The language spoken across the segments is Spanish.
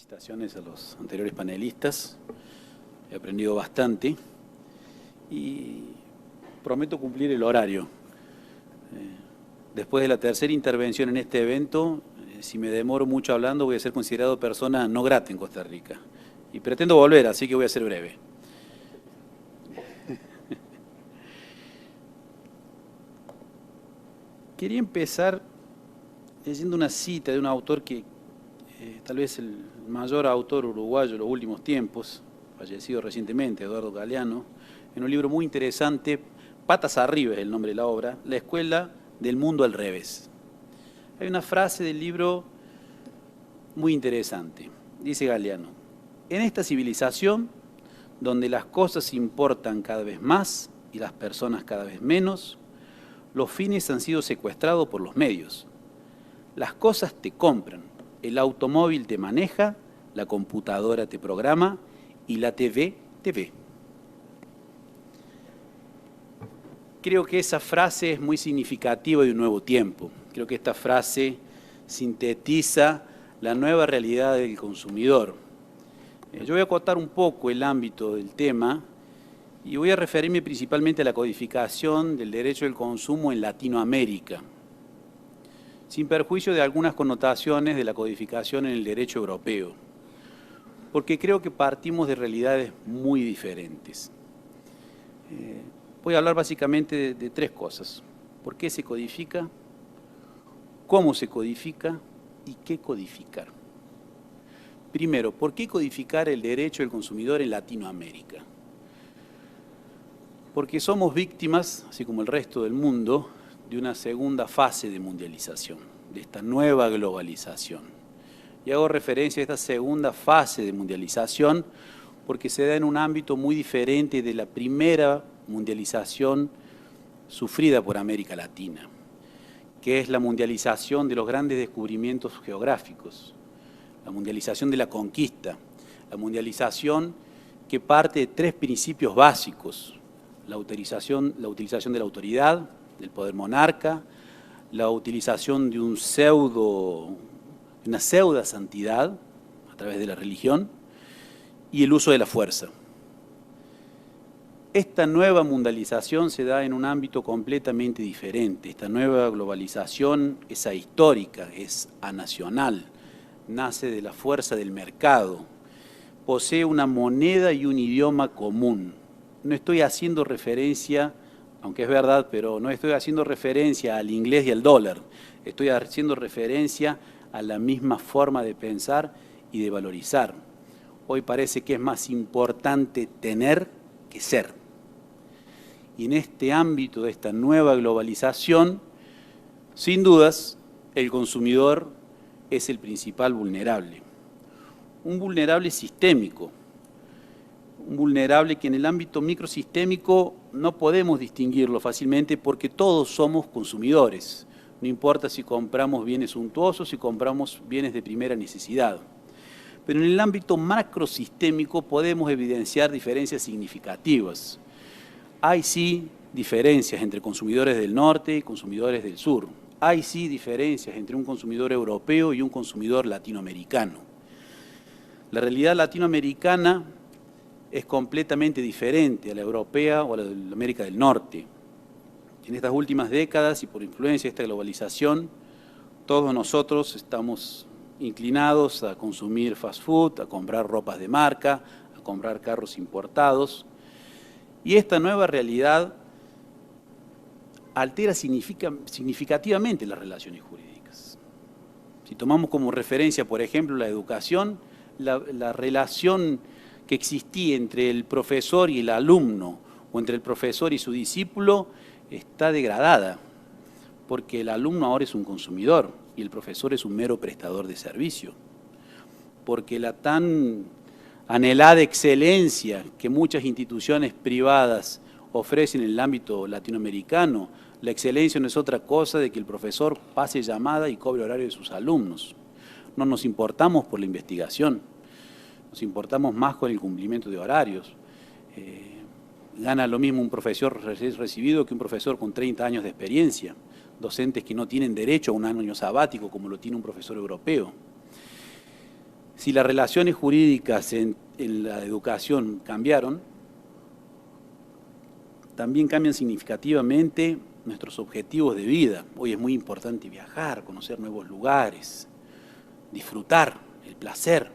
Felicitaciones a los anteriores panelistas, he aprendido bastante y prometo cumplir el horario. Después de la tercera intervención en este evento, si me demoro mucho hablando, voy a ser considerado persona no grata en Costa Rica. Y pretendo volver, así que voy a ser breve. Quería empezar leyendo una cita de un autor que tal vez el mayor autor uruguayo de los últimos tiempos, fallecido recientemente, Eduardo Galeano, en un libro muy interesante, Patas Arriba es el nombre de la obra, La Escuela del Mundo al Revés. Hay una frase del libro muy interesante, dice Galeano: en esta civilización, donde las cosas importan cada vez más y las personas cada vez menos, los fines han sido secuestrados por los medios. Las cosas te compran, el automóvil te maneja, la computadora te programa y la TV te ve. Creo que esa frase es muy significativa de un nuevo tiempo. Creo que esta frase sintetiza la nueva realidad del consumidor. Yo voy a acotar un poco el ámbito del tema y voy a referirme principalmente a la codificación del derecho del consumo en Latinoamérica, sin perjuicio de algunas connotaciones de la codificación en el derecho europeo, porque creo que partimos de realidades muy diferentes. Voy a hablar básicamente de tres cosas: por qué se codifica, cómo se codifica y qué codificar. Primero, ¿por qué codificar el derecho del consumidor en Latinoamérica? Porque somos víctimas, así como el resto del mundo, de una segunda fase de mundialización, de esta nueva globalización. Y hago referencia a esta segunda fase de mundialización porque se da en un ámbito muy diferente de la primera mundialización sufrida por América Latina, que es la mundialización de los grandes descubrimientos geográficos, la mundialización de la conquista, la mundialización que parte de tres principios básicos: la utilización de la autoridad, del poder monarca, la utilización de una pseudo santidad a través de la religión y el uso de la fuerza. Esta nueva mundialización se da en un ámbito completamente diferente. Esta nueva globalización es ahistórica, es anacional, nace de la fuerza del mercado, posee una moneda y un idioma común. No estoy haciendo referencia, aunque es verdad, pero no estoy haciendo referencia al inglés y al dólar. Estoy haciendo referencia a la misma forma de pensar y de valorizar. Hoy parece que es más importante tener que ser. Y en este ámbito de esta nueva globalización, sin dudas, el consumidor es el principal vulnerable. Un vulnerable sistémico. Un vulnerable que en el ámbito microsistémico no podemos distinguirlo fácilmente porque todos somos consumidores. No importa si compramos bienes suntuosos, si compramos bienes de primera necesidad. Pero en el ámbito macrosistémico podemos evidenciar diferencias significativas. Hay sí diferencias entre consumidores del norte y consumidores del sur. Hay sí diferencias entre un consumidor europeo y un consumidor latinoamericano. La realidad latinoamericana es completamente diferente a la europea o a la de América del Norte. En estas últimas décadas y por influencia de esta globalización, todos nosotros estamos inclinados a consumir fast food, a comprar ropas de marca, a comprar carros importados. Y esta nueva realidad altera significativamente las relaciones jurídicas. Si tomamos como referencia, por ejemplo, la educación, la relación que existía entre el profesor y el alumno, o entre el profesor y su discípulo, está degradada, porque el alumno ahora es un consumidor y el profesor es un mero prestador de servicio. Porque la tan anhelada excelencia que muchas instituciones privadas ofrecen en el ámbito latinoamericano, la excelencia no es otra cosa de que el profesor pase llamada y cobre horario de sus alumnos. No nos importamos por la investigación, nos importamos más con el cumplimiento de horarios. Gana lo mismo un profesor recibido que un profesor con 30 años de experiencia, docentes que no tienen derecho a un año sabático como lo tiene un profesor europeo. Si las relaciones jurídicas en la educación cambiaron, también cambian significativamente nuestros objetivos de vida. Hoy es muy importante viajar, conocer nuevos lugares, disfrutar, el placer.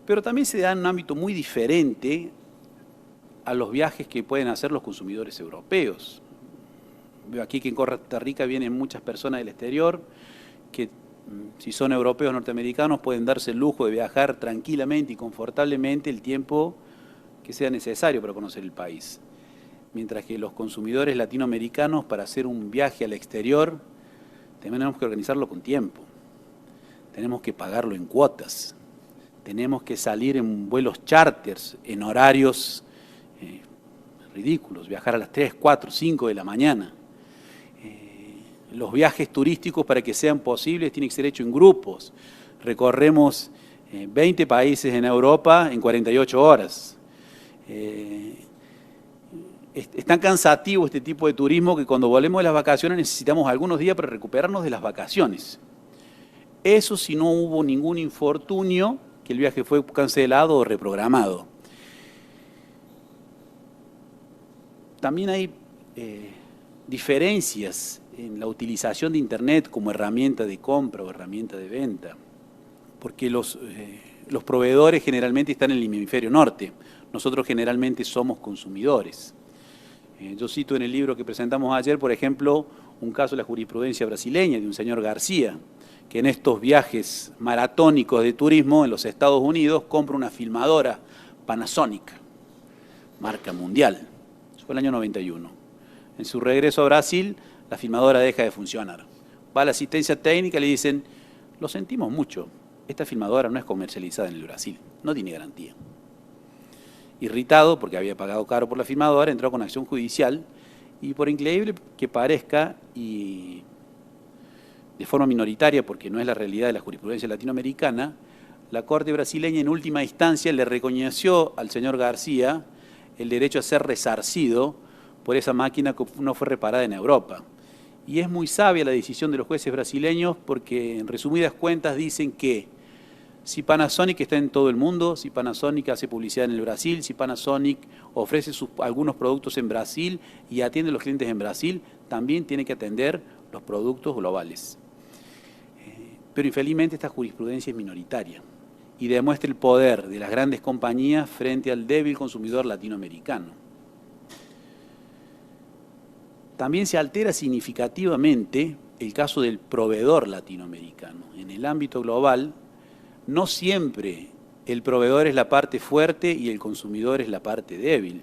Pero también se da en un ámbito muy diferente a los viajes que pueden hacer los consumidores europeos. Veo aquí que en Costa Rica vienen muchas personas del exterior que, si son europeos o norteamericanos, pueden darse el lujo de viajar tranquilamente y confortablemente el tiempo que sea necesario para conocer el país. Mientras que los consumidores latinoamericanos, para hacer un viaje al exterior, tenemos que organizarlo con tiempo, tenemos que pagarlo en cuotas, tenemos que salir en vuelos charters, en horarios ridículos, viajar a las 3, 4, 5 de la mañana. Los viajes turísticos, para que sean posibles, tienen que ser hechos en grupos. Recorremos 20 países en Europa en 48 horas. Es tan cansativo este tipo de turismo que cuando volvemos de las vacaciones necesitamos algunos días para recuperarnos de las vacaciones. Eso si no hubo ningún infortunio, que el viaje fue cancelado o reprogramado. También hay diferencias en la utilización de Internet como herramienta de compra o herramienta de venta, porque los proveedores generalmente están en el hemisferio norte, nosotros generalmente somos consumidores. Yo cito en el libro que presentamos ayer, por ejemplo, un caso de la jurisprudencia brasileña de un señor García, que en estos viajes maratónicos de turismo en los Estados Unidos compra una filmadora Panasonic, marca mundial. Eso fue el año 91. En su regreso a Brasil, la filmadora deja de funcionar. Va a la asistencia técnica y le dicen, lo sentimos mucho, esta filmadora no es comercializada en el Brasil, no tiene garantía. Irritado, porque había pagado caro por la filmadora, entró con acción judicial y, por increíble que parezca, y de forma minoritaria, porque no es la realidad de la jurisprudencia latinoamericana, la Corte brasileña en última instancia le reconoció al señor García el derecho a ser resarcido por esa máquina que no fue reparada en Europa. Y es muy sabia la decisión de los jueces brasileños porque, en resumidas cuentas, dicen que si Panasonic está en todo el mundo, si Panasonic hace publicidad en el Brasil, si Panasonic ofrece algunos productos en Brasil y atiende a los clientes en Brasil, también tiene que atender los productos globales. Pero infelizmente esta jurisprudencia es minoritaria y demuestra el poder de las grandes compañías frente al débil consumidor latinoamericano. También se altera significativamente el caso del proveedor latinoamericano. En el ámbito global, no siempre el proveedor es la parte fuerte y el consumidor es la parte débil.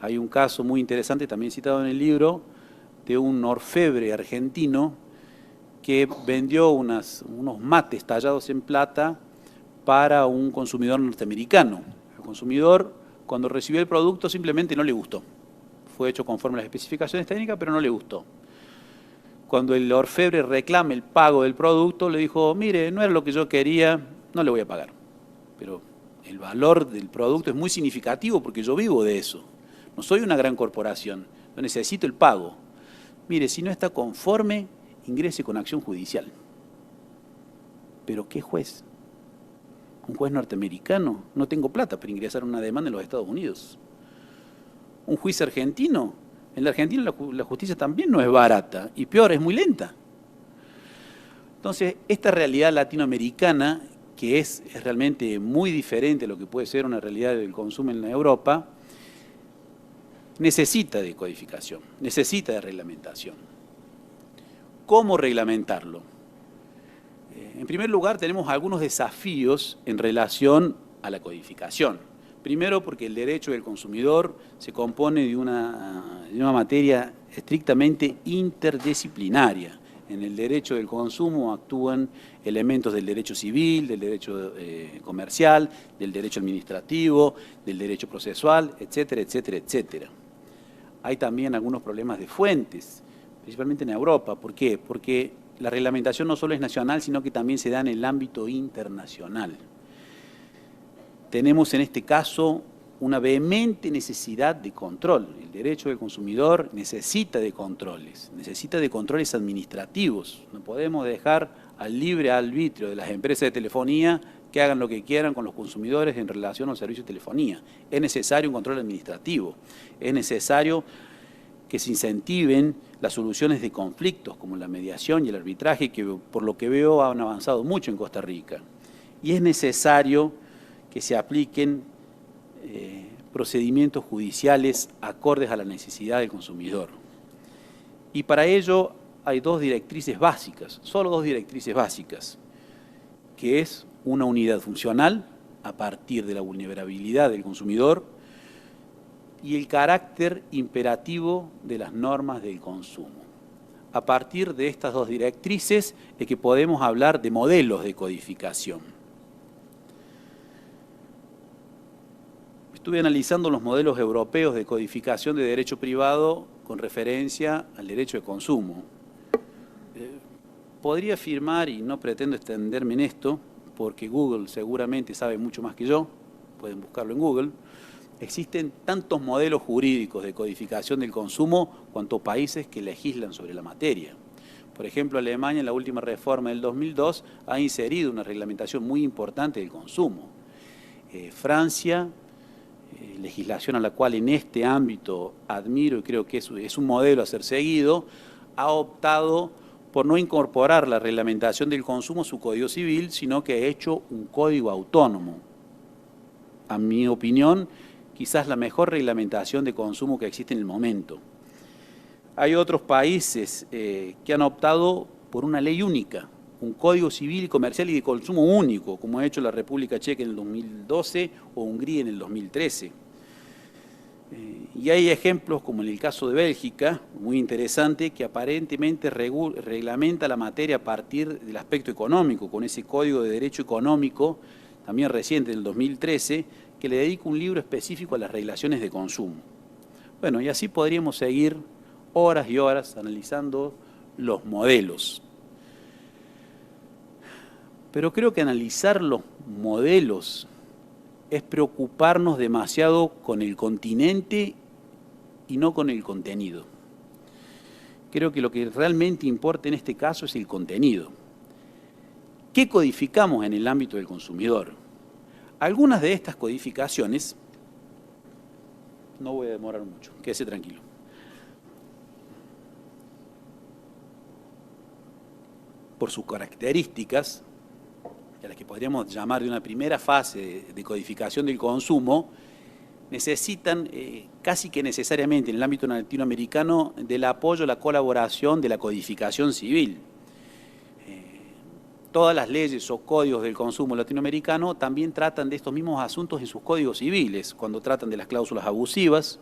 Hay un caso muy interesante, también citado en el libro, de un orfebre argentino que vendió unos mates tallados en plata para un consumidor norteamericano. El consumidor, cuando recibió el producto, simplemente no le gustó. Fue hecho conforme a las especificaciones técnicas, pero no le gustó. Cuando el orfebre reclama el pago del producto, le dijo, mire, no era lo que yo quería, no le voy a pagar. Pero el valor del producto es muy significativo porque yo vivo de eso. No soy una gran corporación, yo necesito el pago. Mire, si no está conforme, ingrese con acción judicial. ¿Pero qué juez? ¿Un juez norteamericano? No tengo plata para ingresar una demanda en los Estados Unidos. ¿Un juez argentino? En la Argentina la justicia también no es barata y peor, es muy lenta. Entonces, esta realidad latinoamericana, que es realmente muy diferente a lo que puede ser una realidad del consumo en Europa, necesita de codificación, necesita de reglamentación. ¿Cómo reglamentarlo? En primer lugar, tenemos algunos desafíos en relación a la codificación. Primero, porque el derecho del consumidor se compone de una materia estrictamente interdisciplinaria. En el derecho del consumo actúan elementos del derecho civil, del derecho comercial, del derecho administrativo, del derecho procesual, etcétera, etcétera, etcétera. Hay también algunos problemas de fuentes, principalmente en Europa. ¿Por qué? Porque la reglamentación no solo es nacional, sino que también se da en el ámbito internacional. Tenemos en este caso una vehemente necesidad de control. El derecho del consumidor necesita de controles administrativos. No podemos dejar al libre arbitrio de las empresas de telefonía que hagan lo que quieran con los consumidores en relación al servicio de telefonía. Es necesario un control administrativo, es necesario que se incentiven las soluciones de conflictos como la mediación y el arbitraje, que por lo que veo han avanzado mucho en Costa Rica. Y es necesario que se apliquen procedimientos judiciales acordes a la necesidad del consumidor. Y para ello hay dos directrices básicas, solo dos directrices básicas, que es una unidad funcional a partir de la vulnerabilidad del consumidor y el carácter imperativo de las normas del consumo. A partir de estas dos directrices es que podemos hablar de modelos de codificación. Estuve analizando los modelos europeos de codificación de derecho privado con referencia al derecho de consumo. Podría afirmar, y no pretendo extenderme en esto, porque Google seguramente sabe mucho más que yo, pueden buscarlo en Google, existen tantos modelos jurídicos de codificación del consumo cuanto países que legislan sobre la materia. Por ejemplo, Alemania en la última reforma del 2002 ha inserido una reglamentación muy importante del consumo. Francia, legislación a la cual en este ámbito admiro y creo que es un modelo a ser seguido, ha optado por no incorporar la reglamentación del consumo a su Código Civil, sino que ha hecho un código autónomo. A mi opinión, quizás la mejor reglamentación de consumo que existe en el momento. Hay otros países que han optado por una ley única, un Código Civil y Comercial y de Consumo único, como ha hecho la República Checa en el 2012 o Hungría en el 2013. Y hay ejemplos, como en el caso de Bélgica, muy interesante, que aparentemente reglamenta la materia a partir del aspecto económico, con ese Código de Derecho Económico, también reciente del 2013, que le dedica un libro específico a las regulaciones de consumo. Bueno, y así podríamos seguir horas y horas analizando los modelos. Pero creo que analizar los modelos es preocuparnos demasiado con el continente y no con el contenido. Creo que lo que realmente importa en este caso es el contenido. ¿Qué codificamos en el ámbito del consumidor? Algunas de estas codificaciones, no voy a demorar mucho, quédese tranquilo. Por sus características, a las que podríamos llamar de una primera fase de codificación del consumo, necesitan casi que necesariamente en el ámbito latinoamericano del apoyo, la colaboración de la codificación civil. Todas las leyes o códigos del consumo latinoamericano también tratan de estos mismos asuntos en sus códigos civiles, cuando tratan de las cláusulas abusivas,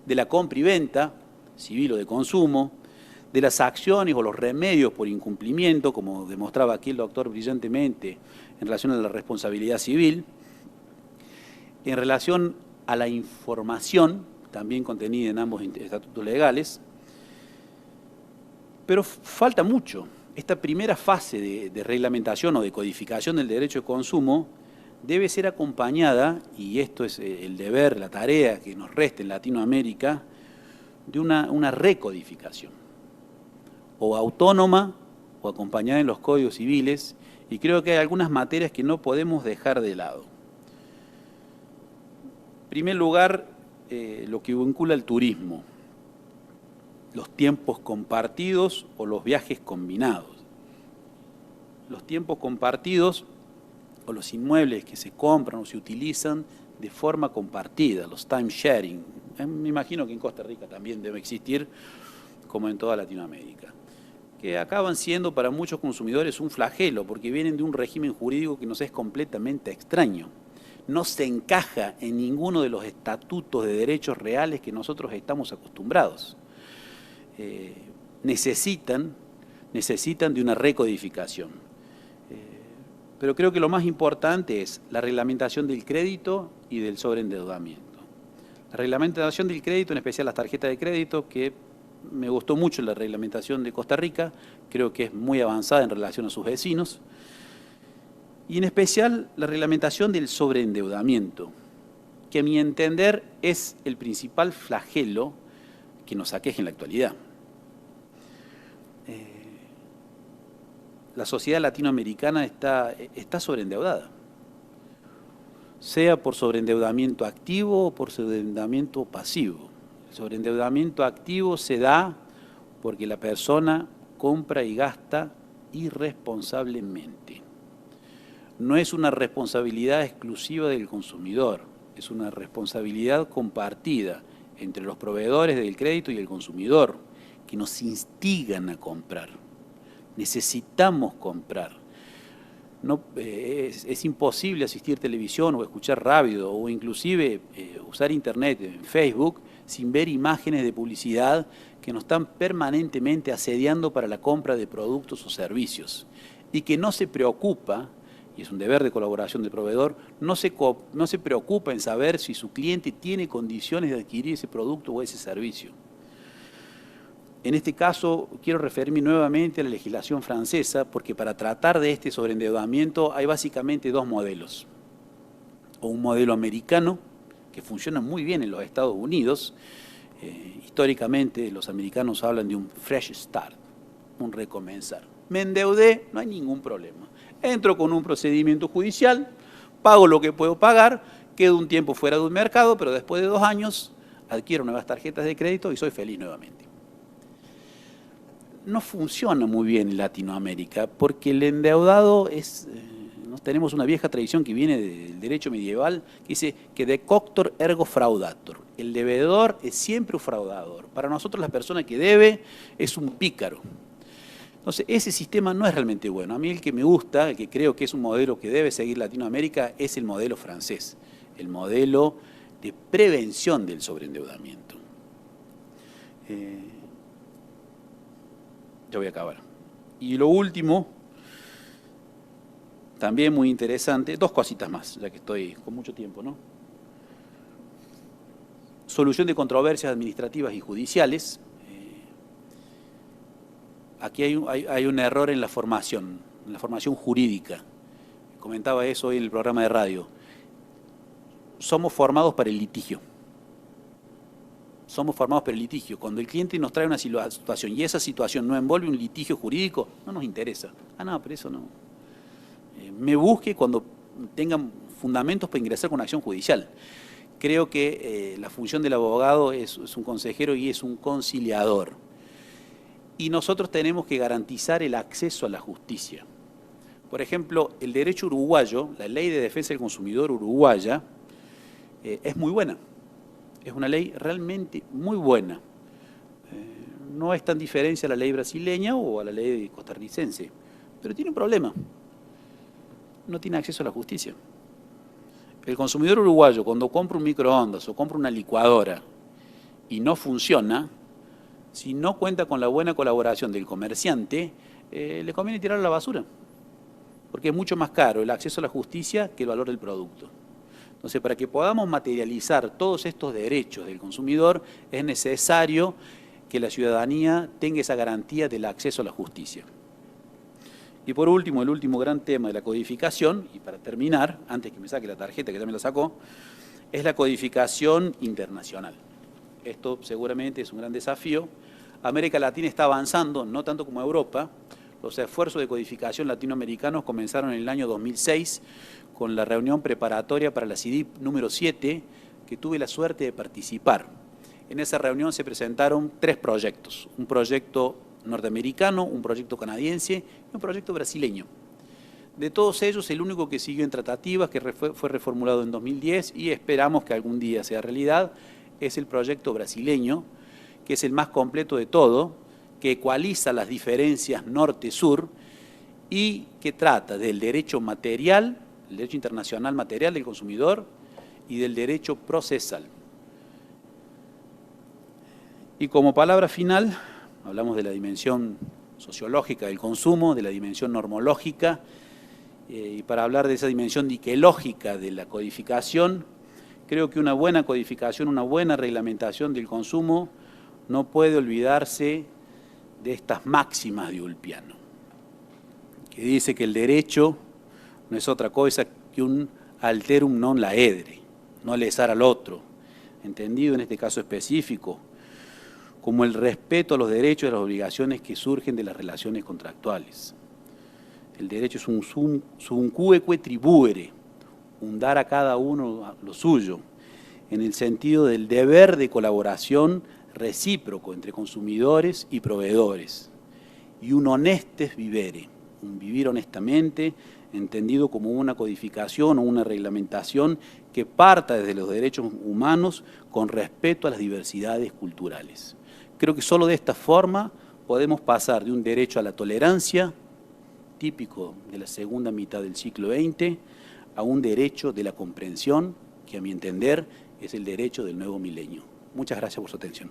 de la compra y venta, civil o de consumo, de las acciones o los remedios por incumplimiento, como demostraba aquí el doctor brillantemente en relación a la responsabilidad civil, en relación a la información, también contenida en ambos estatutos legales, pero falta mucho. Esta primera fase de reglamentación o de codificación del derecho de consumo debe ser acompañada, y esto es el deber, la tarea que nos resta en Latinoamérica, de una recodificación, o autónoma o acompañada en los códigos civiles, y creo que hay algunas materias que no podemos dejar de lado. En primer lugar, lo que vincula al turismo, los tiempos compartidos o los viajes combinados. Los tiempos compartidos o los inmuebles que se compran o se utilizan de forma compartida, los time sharing. Me imagino que en Costa Rica también debe existir, como en toda Latinoamérica, que acaban siendo para muchos consumidores un flagelo, porque vienen de un régimen jurídico que nos es completamente extraño. No se encaja en ninguno de los estatutos de derechos reales que nosotros estamos acostumbrados. Necesitan de una recodificación. Pero creo que lo más importante es la reglamentación del crédito y del sobreendeudamiento. La reglamentación del crédito, en especial las tarjetas de crédito, que me gustó mucho la reglamentación de Costa Rica, creo que es muy avanzada en relación a sus vecinos, y en especial la reglamentación del sobreendeudamiento, que a mi entender es el principal flagelo que nos aqueja en la actualidad. la sociedad latinoamericana está sobreendeudada, sea por sobreendeudamiento activo o por sobreendeudamiento pasivo. El sobreendeudamiento activo se da porque la persona compra y gasta irresponsablemente. No es una responsabilidad exclusiva del consumidor, es una responsabilidad compartida entre los proveedores del crédito y el consumidor, que nos instigan a comprar. Necesitamos comprar. No, es imposible asistir televisión o escuchar radio o inclusive usar internet, en Facebook, sin ver imágenes de publicidad que nos están permanentemente asediando para la compra de productos o servicios y que no se preocupa, y es un deber de colaboración del proveedor, no se preocupa en saber si su cliente tiene condiciones de adquirir ese producto o ese servicio. En este caso, quiero referirme nuevamente a la legislación francesa, porque para tratar de este sobreendeudamiento hay básicamente dos modelos. O un modelo americano, que funciona muy bien en los Estados Unidos. Históricamente los americanos hablan de un fresh start, un recomenzar. Me endeudé, no hay ningún problema. Entro con un procedimiento judicial, pago lo que puedo pagar, quedo un tiempo fuera de un mercado, pero después de 2 años adquiero nuevas tarjetas de crédito y soy feliz nuevamente. No funciona muy bien en Latinoamérica porque el endeudado es... tenemos una vieja tradición que viene del derecho medieval que dice que decoctor ergo fraudator. El deudor es siempre un fraudador. Para nosotros la persona que debe es un pícaro. Entonces ese sistema no es realmente bueno. A mí el que me gusta, el que creo que es un modelo que debe seguir Latinoamérica, es el modelo francés. El modelo de prevención del sobreendeudamiento. Ya voy a acabar. Y lo último, también muy interesante, 2 cositas más, ya que estoy con mucho tiempo, ¿no? Solución de controversias administrativas y judiciales. Aquí hay un error en la formación jurídica. Comentaba eso hoy en el programa de radio. Somos formados para el litigio. Somos formados para el litigio. Cuando el cliente nos trae una situación y esa situación no envuelve un litigio jurídico, no nos interesa. No, pero eso no. Me busque cuando tengan fundamentos para ingresar con acción judicial. Creo que la función del abogado es un consejero y es un conciliador. Y nosotros tenemos que garantizar el acceso a la justicia. Por ejemplo, el derecho uruguayo, la Ley de Defensa del Consumidor uruguaya, es muy buena. Es una ley realmente muy buena. No es tan diferente a la ley brasileña o a la ley costarricense, pero tiene un problema. No tiene acceso a la justicia. El consumidor uruguayo, cuando compra un microondas o compra una licuadora y no funciona, si no cuenta con la buena colaboración del comerciante, le conviene tirar a la basura, porque es mucho más caro el acceso a la justicia que el valor del producto. Entonces, para que podamos materializar todos estos derechos del consumidor, es necesario que la ciudadanía tenga esa garantía del acceso a la justicia. Y por último, el último gran tema de la codificación, y para terminar, antes que me saque la tarjeta, que ya me la sacó, es la codificación internacional. Esto seguramente es un gran desafío. América Latina está avanzando, no tanto como Europa. Los esfuerzos de codificación latinoamericanos comenzaron en el año 2006 con la reunión preparatoria para la CIDIP número 7, que tuve la suerte de participar. En esa reunión se presentaron 3 proyectos, un proyecto norteamericano, un proyecto canadiense y un proyecto brasileño. De todos ellos, el único que siguió en tratativas, que fue reformulado en 2010 y esperamos que algún día sea realidad, es el proyecto brasileño, que es el más completo de todo, que ecualiza las diferencias norte-sur y que trata del derecho material, el derecho internacional material del consumidor y del derecho procesal. Y como palabra final, hablamos de la dimensión sociológica del consumo, de la dimensión normológica, y para hablar de esa dimensión diquelógica de la codificación, creo que una buena codificación, una buena reglamentación del consumo no puede olvidarse de estas máximas de Ulpiano, que dice que el derecho no es otra cosa que un alterum non laedere, no lesar al otro, entendido en este caso específico como el respeto a los derechos y a las obligaciones que surgen de las relaciones contractuales. El derecho es un cueque tribuere, un dar a cada uno lo suyo, en el sentido del deber de colaboración recíproco entre consumidores y proveedores, y un honestes vivere, un vivir honestamente, entendido como una codificación o una reglamentación que parta desde los derechos humanos con respeto a las diversidades culturales. Creo que solo de esta forma podemos pasar de un derecho a la tolerancia, típico de la segunda mitad del siglo XX, a un derecho de la comprensión, que a mi entender es el derecho del nuevo milenio. Muchas gracias por su atención.